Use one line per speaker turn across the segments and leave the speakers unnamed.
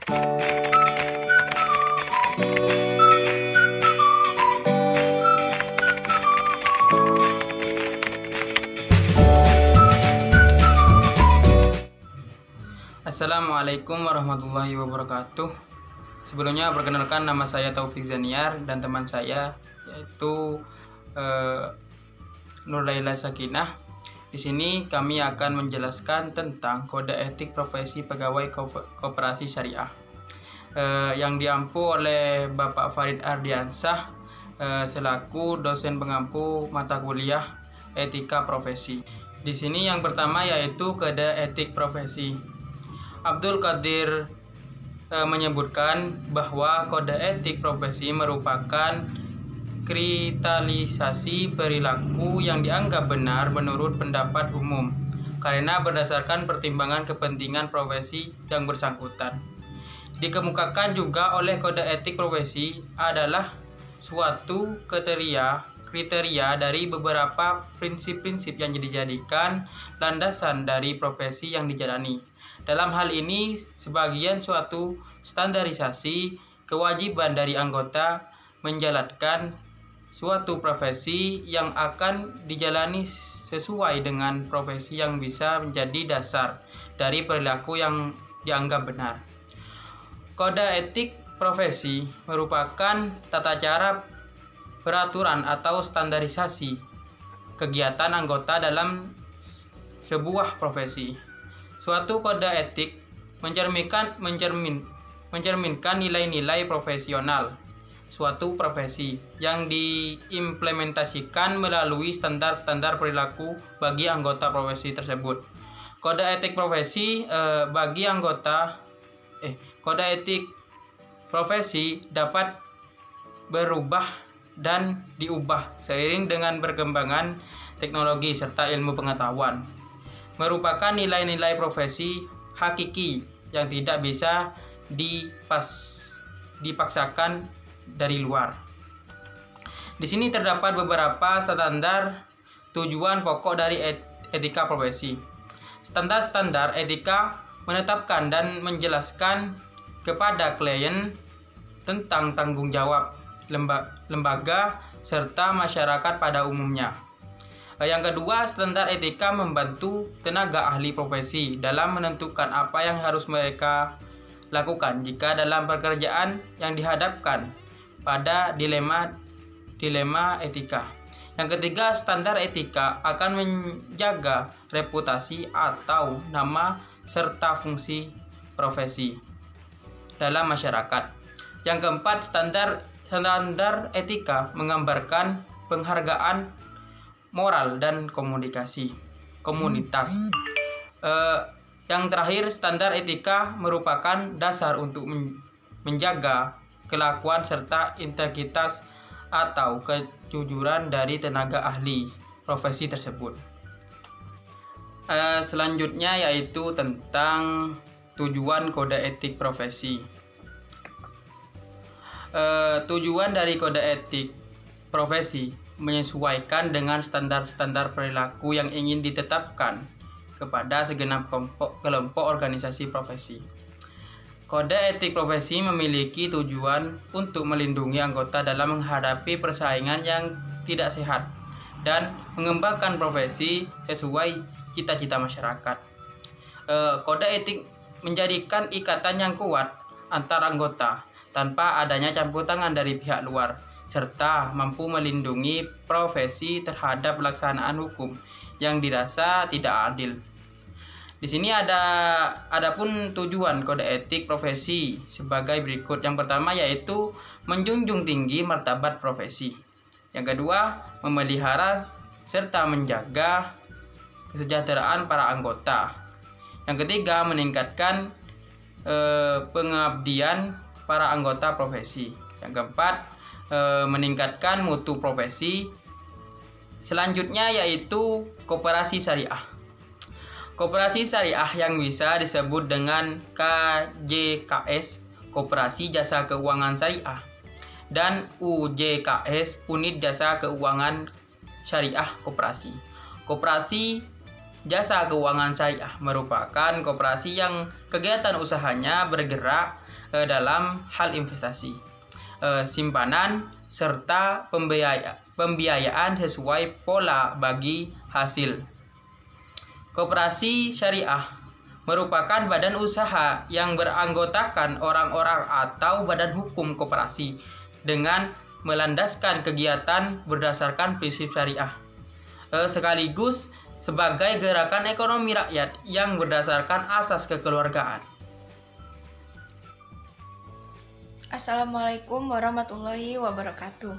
Assalamualaikum warahmatullahi wabarakatuh. Sebelumnya perkenalkan, nama saya Taufik Zaniar dan teman saya yaitu Nur Laila Sakinah. Di sini kami akan menjelaskan tentang kode etik profesi pegawai koperasi syariah yang diampu oleh Bapak Farid Ardiansyah selaku dosen pengampu mata kuliah etika profesi. Di sini yang pertama yaitu kode etik profesi. Abdul Qadir menyebutkan bahwa kode etik profesi merupakan kristalisasi perilaku yang dianggap benar menurut pendapat umum karena berdasarkan pertimbangan kepentingan profesi yang bersangkutan. Dikemukakan juga oleh kode etik profesi adalah suatu kriteria dari beberapa prinsip-prinsip yang dijadikan landasan dari profesi yang dijalani. Dalam hal ini, sebagian suatu standarisasi kewajiban dari anggota menjalankan suatu profesi yang akan dijalani sesuai dengan profesi yang bisa menjadi dasar dari perilaku yang dianggap benar. Kode etik profesi merupakan tata cara peraturan atau standarisasi kegiatan anggota dalam sebuah profesi. Suatu kode etik mencerminkan nilai-nilai profesional suatu profesi yang diimplementasikan melalui standar-standar perilaku bagi anggota profesi tersebut. Kode etik profesi kode etik profesi dapat berubah dan diubah seiring dengan perkembangan teknologi serta ilmu pengetahuan. Merupakan nilai-nilai profesi hakiki yang tidak bisa dipaksakan dari luar. Di sini terdapat beberapa standar tujuan pokok dari etika profesi. Standar-standar etika menetapkan dan menjelaskan kepada klien tentang tanggung jawab lembaga serta masyarakat pada umumnya. Yang kedua, standar etika membantu tenaga ahli profesi dalam menentukan apa yang harus mereka lakukan jika dalam pekerjaan yang dihadapkan pada dilema etika. Yang ketiga, standar etika akan menjaga reputasi atau nama serta fungsi profesi dalam masyarakat. Yang keempat, standar etika menggambarkan penghargaan moral dan komunitas. Yang terakhir, standar etika merupakan dasar untuk menjaga kelakuan serta integritas atau kejujuran dari tenaga ahli profesi tersebut. Selanjutnya yaitu tentang tujuan kode etik profesi. Tujuan dari kode etik profesi menyesuaikan dengan standar-standar perilaku yang ingin ditetapkan kepada segenap kelompok organisasi profesi. Kode etik profesi memiliki tujuan untuk melindungi anggota dalam menghadapi persaingan yang tidak sehat dan mengembangkan profesi sesuai cita-cita masyarakat. Kode etik menjadikan ikatan yang kuat antar anggota tanpa adanya campur tangan dari pihak luar, serta mampu melindungi profesi terhadap pelaksanaan hukum yang dirasa tidak adil. Di sini adapun tujuan kode etik profesi sebagai berikut. Yang pertama yaitu menjunjung tinggi martabat profesi. Yang kedua, memelihara serta menjaga kesejahteraan para anggota. Yang ketiga, meningkatkan pengabdian para anggota profesi. Yang keempat, meningkatkan mutu profesi. Selanjutnya yaitu koperasi syariah. Koperasi syariah yang bisa disebut dengan KJKS, Koperasi Jasa Keuangan Syariah, dan UJKS, Unit Jasa Keuangan Syariah Koperasi. Koperasi Jasa Keuangan Syariah merupakan koperasi yang kegiatan usahanya bergerak dalam hal investasi, simpanan, serta pembiayaan sesuai pola bagi hasil. Koperasi syariah merupakan badan usaha yang beranggotakan orang-orang atau badan hukum koperasi dengan melandaskan kegiatan berdasarkan prinsip syariah, sekaligus sebagai gerakan ekonomi rakyat yang berdasarkan asas kekeluargaan.
Assalamualaikum warahmatullahi wabarakatuh.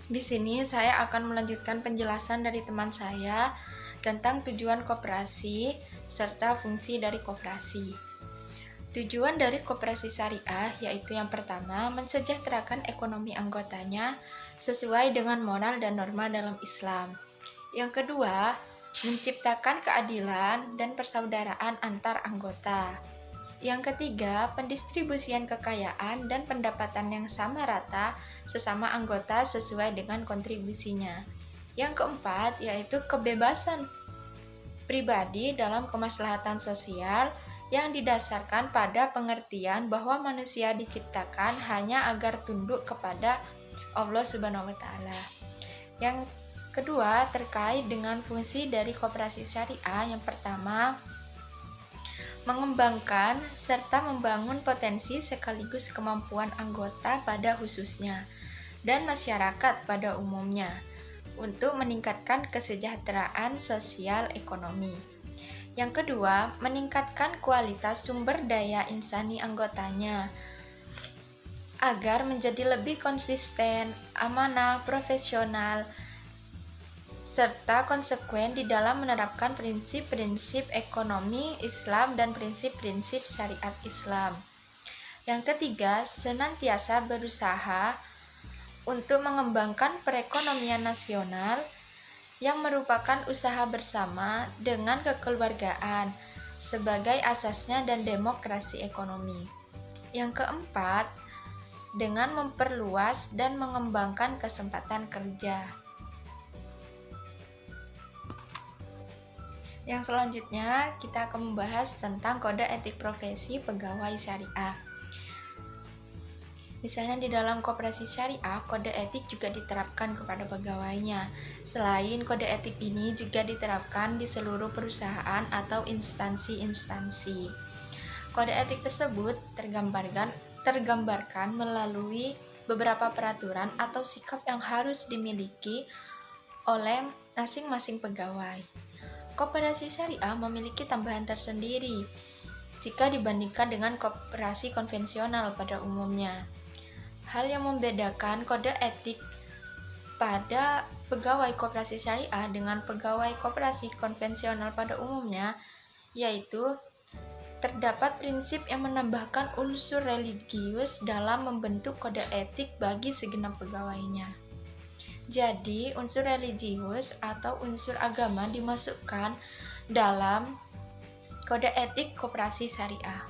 Di sini saya akan melanjutkan penjelasan dari teman saya tentang tujuan koperasi serta fungsi dari koperasi. Tujuan dari koperasi syariah yaitu yang pertama, mensejahterakan ekonomi anggotanya sesuai dengan moral dan norma dalam Islam. Yang kedua, menciptakan keadilan dan persaudaraan antar anggota. Yang ketiga, pendistribusian kekayaan dan pendapatan yang sama rata sesama anggota sesuai dengan kontribusinya. Yang keempat, yaitu kebebasan pribadi dalam kemaslahatan sosial yang didasarkan pada pengertian bahwa manusia diciptakan hanya agar tunduk kepada Allah Subhanahu wa Ta'ala. Yang kedua, terkait dengan fungsi dari koperasi syariah, yang pertama, mengembangkan serta membangun potensi sekaligus kemampuan anggota pada khususnya dan masyarakat pada umumnya untuk meningkatkan kesejahteraan sosial ekonomi. Yang kedua, meningkatkan kualitas sumber daya insani anggotanya agar menjadi lebih konsisten, amanah, profesional, serta konsekuen di dalam menerapkan prinsip-prinsip ekonomi Islam dan prinsip-prinsip syariat Islam. Yang ketiga, senantiasa berusaha untuk mengembangkan perekonomian nasional yang merupakan usaha bersama dengan kekeluargaan sebagai asasnya dan demokrasi ekonomi. Yang keempat, dengan memperluas dan mengembangkan kesempatan kerja. Yang selanjutnya, kita akan membahas tentang kode etik profesi pegawai syariah. Misalnya di dalam koperasi syariah, kode etik juga diterapkan kepada pegawainya. Selain kode etik ini juga diterapkan di seluruh perusahaan atau instansi-instansi. Kode etik tersebut tergambarkan melalui beberapa peraturan atau sikap yang harus dimiliki oleh masing-masing pegawai. Koperasi syariah memiliki tambahan tersendiri jika dibandingkan dengan koperasi konvensional pada umumnya. Hal yang membedakan kode etik pada pegawai koperasi syariah dengan pegawai koperasi konvensional pada umumnya yaitu terdapat prinsip yang menambahkan unsur religius dalam membentuk kode etik bagi segenap pegawainya. Jadi, unsur religius atau unsur agama dimasukkan dalam kode etik koperasi syariah.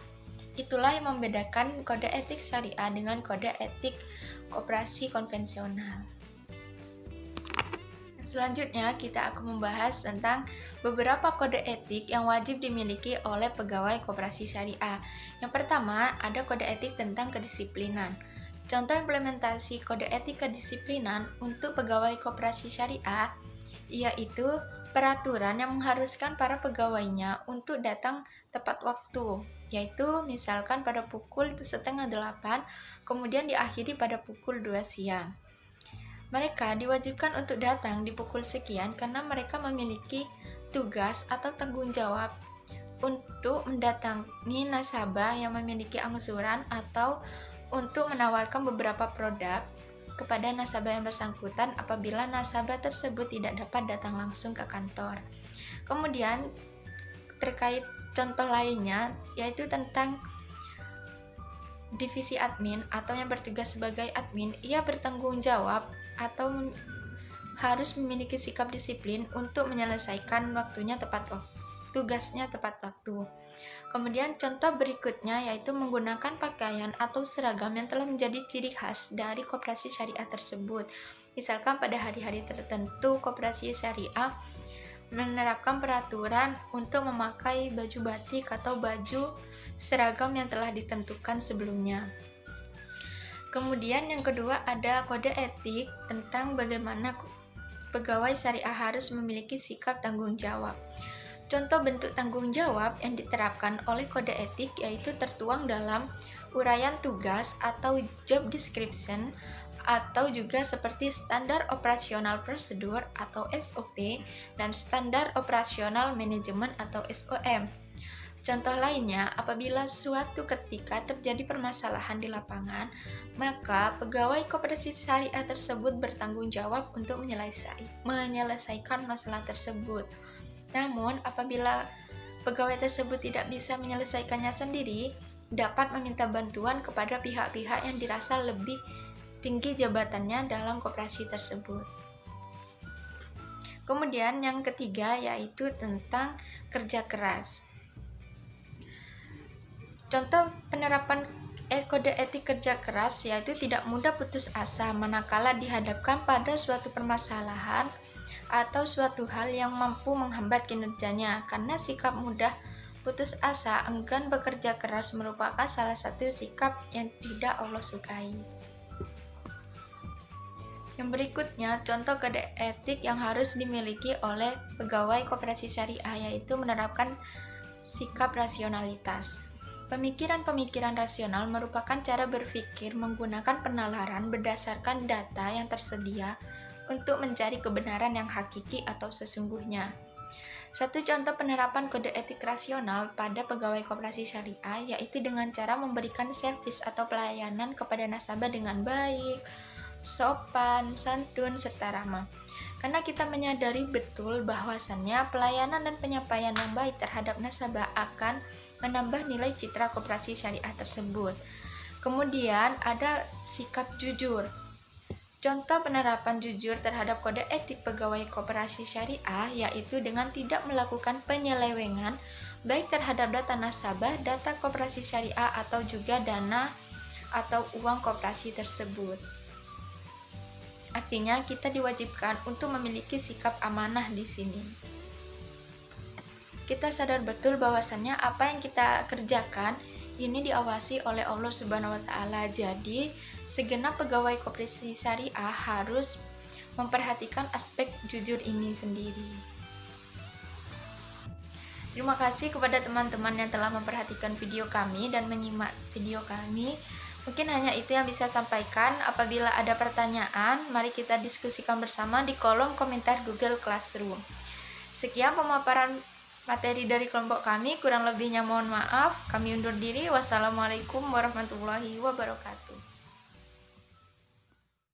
Itulah yang membedakan kode etik syariah dengan kode etik koperasi konvensional. Selanjutnya, kita akan membahas tentang beberapa kode etik yang wajib dimiliki oleh pegawai koperasi syariah. Yang pertama, ada kode etik tentang kedisiplinan. Contoh implementasi kode etik kedisiplinan untuk pegawai koperasi syariah yaitu peraturan yang mengharuskan para pegawainya untuk datang tepat waktu, yaitu misalkan pada pukul 7:30 kemudian diakhiri pada pukul 2 siang. Mereka diwajibkan untuk datang di pukul sekian karena mereka memiliki tugas atau tanggung jawab untuk mendatangi nasabah yang memiliki angsuran atau untuk menawarkan beberapa produk kepada nasabah yang bersangkutan apabila nasabah tersebut tidak dapat datang langsung ke kantor. Kemudian terkait contoh lainnya yaitu tentang divisi admin atau yang bertugas sebagai admin, ia bertanggung jawab atau harus memiliki sikap disiplin untuk menyelesaikan tugasnya tepat waktu. Kemudian contoh berikutnya yaitu menggunakan pakaian atau seragam yang telah menjadi ciri khas dari koperasi syariah tersebut. Misalkan pada hari-hari tertentu koperasi syariah menerapkan peraturan untuk memakai baju batik atau baju seragam yang telah ditentukan sebelumnya. Kemudian yang kedua ada kode etik tentang bagaimana pegawai syariah harus memiliki sikap tanggung jawab. Contoh bentuk tanggung jawab yang diterapkan oleh kode etik yaitu tertuang dalam uraian tugas atau job description, atau juga seperti standar operasional prosedur atau SOP dan standar operasional manajemen atau SOM. Contoh lainnya, apabila suatu ketika terjadi permasalahan di lapangan, maka pegawai koperasi syariah tersebut bertanggung jawab untuk menyelesaikan masalah tersebut. Namun, apabila pegawai tersebut tidak bisa menyelesaikannya sendiri, dapat meminta bantuan kepada pihak-pihak yang dirasa lebih tinggi jabatannya dalam koperasi tersebut. Kemudian yang ketiga yaitu tentang kerja keras. Contoh penerapan kode etik kerja keras yaitu tidak mudah putus asa manakala dihadapkan pada suatu permasalahan atau suatu hal yang mampu menghambat kinerjanya, karena sikap mudah putus asa, enggan bekerja keras merupakan salah satu sikap yang tidak Allah sukai. Yang berikutnya, contoh kode etik yang harus dimiliki oleh pegawai koperasi syariah yaitu menerapkan sikap rasionalitas. Pemikiran-pemikiran rasional merupakan cara berpikir menggunakan penalaran berdasarkan data yang tersedia untuk mencari kebenaran yang hakiki atau sesungguhnya. Satu contoh penerapan kode etik rasional pada pegawai koperasi syariah yaitu dengan cara memberikan servis atau pelayanan kepada nasabah dengan baik, sopan, santun, serta ramah. Karena kita menyadari betul bahwasannya pelayanan dan penyampaian yang baik terhadap nasabah akan menambah nilai citra koperasi syariah tersebut. Kemudian ada sikap jujur. Contoh penerapan jujur terhadap kode etik pegawai koperasi syariah yaitu dengan tidak melakukan penyelewengan baik terhadap data nasabah, data koperasi syariah atau juga dana atau uang koperasi tersebut. Artinya kita diwajibkan untuk memiliki sikap amanah di sini. Kita sadar betul bahwasannya apa yang kita kerjakan ini diawasi oleh Allah Subhanahu wa taala. Jadi, segenap pegawai koperasi syariah harus memperhatikan aspek jujur ini sendiri. Terima kasih kepada teman-teman yang telah memperhatikan video kami dan menyimak video kami. Mungkin hanya itu yang bisa sampaikan. Apabila ada pertanyaan, mari kita diskusikan bersama di kolom komentar Google Classroom. Sekian pemaparan materi dari kelompok kami, kurang lebihnya mohon maaf. Kami undur diri. Wassalamualaikum warahmatullahi wabarakatuh.